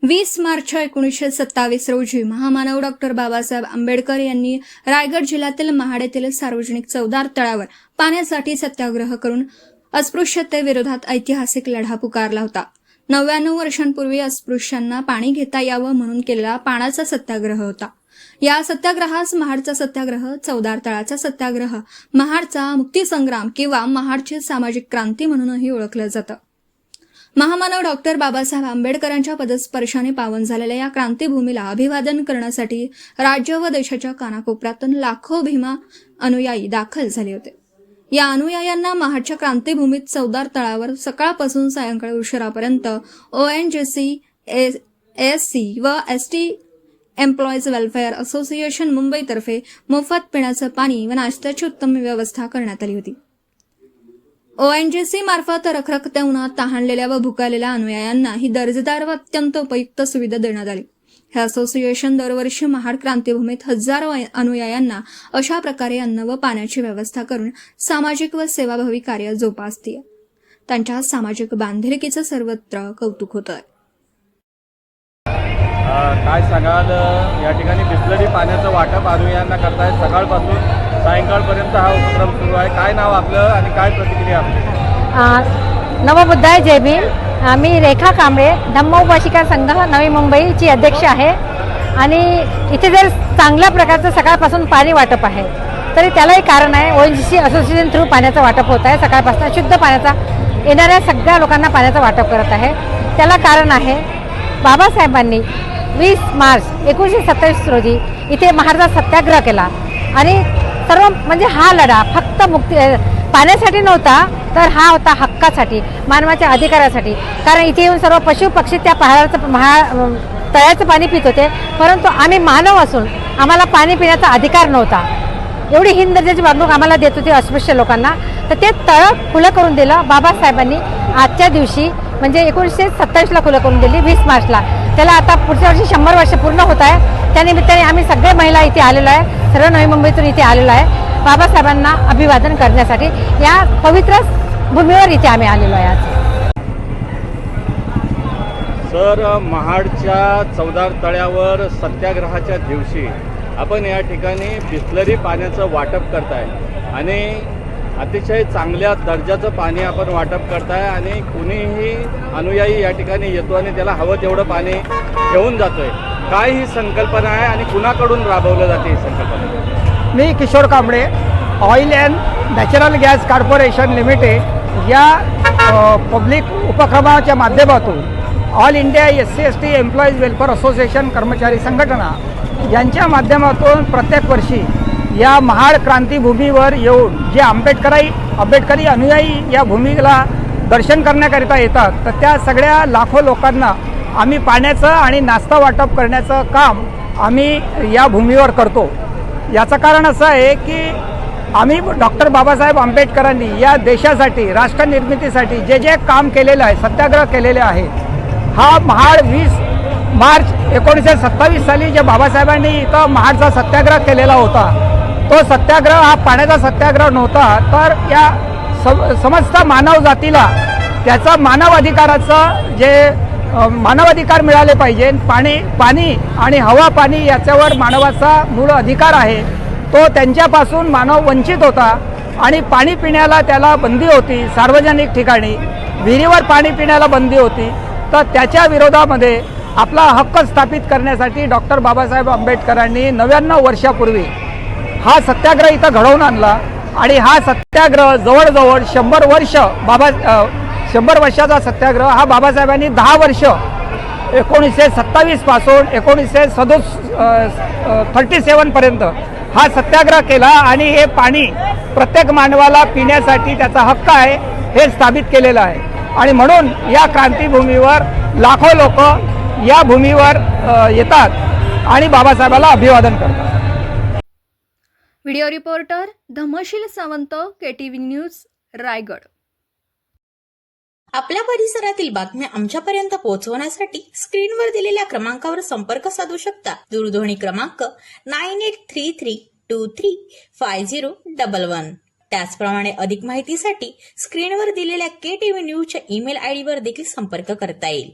20 मार्च 1927 रोजी महामानव डॉक्टर बाबासाहेब आंबेडकर यांनी रायगड जिल्ह्यातील महाड येथील सार्वजनिक चौदार तळावर पाण्यासाठी सत्याग्रह करून अस्पृश्यतेविरोधात ऐतिहासिक लढा पुकारला होता. 99 वर्षांपूर्वी अस्पृश्यांना पाणी घेता यावं म्हणून केलेला पाण्याचा सत्याग्रह होता. या सत्याग्रहास महाडचा सत्याग्रह, चौदार तळाचा सत्याग्रह, महाडचा मुक्तीसंग्राम किंवा महाडची सामाजिक क्रांती म्हणूनही ओळखलं जातं. महामानव डॉक्टर बाबासाहेब आंबेडकरांच्या पदस्पर्शाने पावन झालेल्या या क्रांतीभूमीला अभिवादन करण्यासाठी राज्य व देशाच्या कानाकोपऱ्यातून लाखो भीमा अनुयायी दाखल झाले होते. या अनुयायांना महाडच्या क्रांतीभूमीत चौदार तळावर सकाळपासून सायंकाळी उशिरापर्यंत ONGC, ASC व ST एम्प्लॉईज वेलफेअर असोसिएशन मुंबईतर्फे मोफत पिण्याचं पाणी व नाश्त्याची उत्तम व्यवस्था करण्यात आली होती. ONGC मार्फत रखरखत्या उन्हात तहानलेल्या व भुकालेल्या अनुयायांना ही दर्जेदार व अत्यंत उपयुक्त सुविधा देण्यात आली. हे असोसिएशन दरवर्षी महाड क्रांतीभूमीत हजारो अनुयायांना अशा प्रकारे अन्न व पाण्याची व्यवस्था करून सामाजिक व सेवाभावी कार्य जोपासते. त्यांच्या सामाजिक बांधिलकीचं सर्वत्र कौतुक होतं. काय सांगाल, या ठिकाणी बिसलरी पाण्याचं वाटप अनुयायांना करतायत. सकाळपासून सायंकाळपर्यंत हा उपक्रम सुरू आहे. काय नाव आपलं आणि काय प्रतिक्रिया आपली? नवबुद्धाय जय भीम. मी रेखा कांबळे, धम्मोपशिका संघ नवी मुंबईची अध्यक्ष आहे. आणि इथे जर चांगल्या प्रकारचं सकाळपासून पाणी वाटप आहे तरी त्यालाही कारण आहे. ONGC असोसिएशन थ्रू पाण्याचं वाटप होत आहे. सकाळपासून शुद्ध पाण्याचा येणाऱ्या सगळ्या लोकांना पाण्याचं वाटप करत आहे. त्याला कारण आहे बाबासाहेबांनी 20 मार्च 1927 रोजी इथे महाडचा सत्याग्रह केला. आणि सर्व म्हणजे हा लढा फक्त पाण्यासाठी नव्हता, तर हा होता हक्कासाठी, मानवाच्या अधिकारासाठी. कारण इथे येऊन सर्व पशु पक्षी त्या तळ्याचं पाणी पित होते, परंतु आम्ही मानव असून आम्हाला पाणी पिण्याचा अधिकार नव्हता. एवढी हीन दर्जाची वागणूक आम्हाला देत होती अस्पृश्य लोकांना. तर ते तळं खुलं करून दिलं बाबासाहेबांनी आजच्या दिवशी, म्हणजे 1927ला खुलं करून दिली 20 मार्चला. त्याला आता पुढच्या वर्षी 100 वर्ष पूर्ण होत आहे. त्यानिमित्ताने आम्ही सगळे महिला इथे आलेलो आहे, सर्व नवी मुंबईतून इथे आलेलो आहे बाबासाहेबांना अभिवादन करण्यासाठी. या पवित्र भूमीवर इथे आम्ही आलेलो आहे आज. सर, महाडच्या चौदार तळ्यावर सत्याग्रहाच्या दिवशी आपण या ठिकाणी बिसलरी पाण्याचं वाटप करताय आणि अतिशय चांगल्या दर्जाचं पाणी आपण वाटप करताय. आणि कुणीही अनुयायी या ठिकाणी येतो आणि त्याला हवं तेवढं पाणी घेऊन जातोय. काय ही संकल्पना आहे आणि कुणाकडून राबवलं जाते ही संकल्पना? मी Kishor Kamble, oil and natural gas corporation limited या पब्लिक उपक्रमाच्या माध्यमातून all India SC/ST employees welfare association कर्मचारी संघटना यांच्या माध्यमातून प्रत्येक वर्षी या महाड क्रांतीभूमीवर येऊन जे आंबेडकरी अनुयायी या भूमीला दर्शन करण्याकरिता येतात, तर त्या सगळ्या लाखो लोकांना आम्ही पाण्याचं आणि नाश्ता वाटप करण्याचं काम आम्ही या भूमीवर करतो. याचं कारण असं आहे की आम्ही डॉक्टर बाबासाहेब आंबेडकरांनी या देशासाठी, राष्ट्र निर्मितीसाठी जे जे काम केलेलं आहे, सत्याग्रह केलेले आहे, हा महाड 20 मार्च 1927 साली जे बाबासाहेबांनी इथं महाडचा सत्याग्रह केलेला होता, तो सत्याग्रह हा पाण्याचा सत्याग्रह नव्हता, तर या समस्त मानव जातीला त्याचा मानवाधिकाराचं जे मानवाधिकार मिळाले पाहिजे. पाणी आणि हवा पाणी याच्यावर मानवाचा मूळ अधिकार आहे. तो त्यांच्यापासून मानव वंचित होता आणि पाणी पिण्याला त्याला बंदी होती. सार्वजनिक ठिकाणी विहिरीवर पाणी पिण्याला बंदी होती. तर त्याच्या विरोधामध्ये आपला हक्क स्थापित करण्यासाठी डॉक्टर बाबासाहेब आंबेडकरांनी 99 वर्षापूर्वी हा सत्याग्रह इथं घडवून आणला. आणि हा सत्याग्रह जवळजवळ 100 वर्ष 100 वर्षाचा सत्याग्रह हा बाबासाहेबांनी 10 वर्ष 1927 पासून 1937 पर्यंत हा सत्याग्रह केला. आणि हे पाणी प्रत्येक मानवाला पिण्यासाठी त्याचा हक्क आहे हे स्थापित केलेलं आहे. आणि म्हणून या क्रांतीभूमीवर लाखो लोक या भूमीवर येतात आणि बाबासाहेबाला अभिवादन करतात. Video reporter Dhamsheel Sawant, KTV news, Raigad. आपल्या परिसरातील बातम्या आमच्यापर्यंत पोहोचवण्यासाठी स्क्रीनवर दिलेल्या क्रमांकावर संपर्क साधू शकता. दूरध्वनी क्रमांक 9833235011. त्याचप्रमाणे अधिक माहितीसाठी स्क्रीनवर दिलेल्या KTV न्यूजच्या ईमेल ID वर देखील संपर्क करता येईल.